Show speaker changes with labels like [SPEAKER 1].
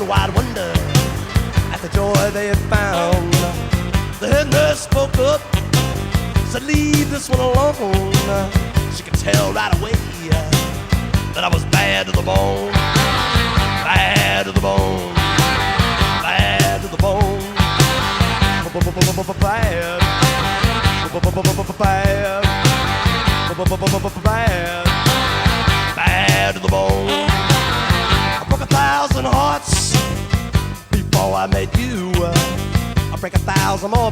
[SPEAKER 1] wide wonder at the joy they had found. The head nurse spoke up, said, leave this one alone. She could tell right away that I was bad to the bone. Bad to the bone. Bad to the bone. Bad. Bad. Bad to the bone. I broke 1,000 hearts before I met you. I break 1,000 more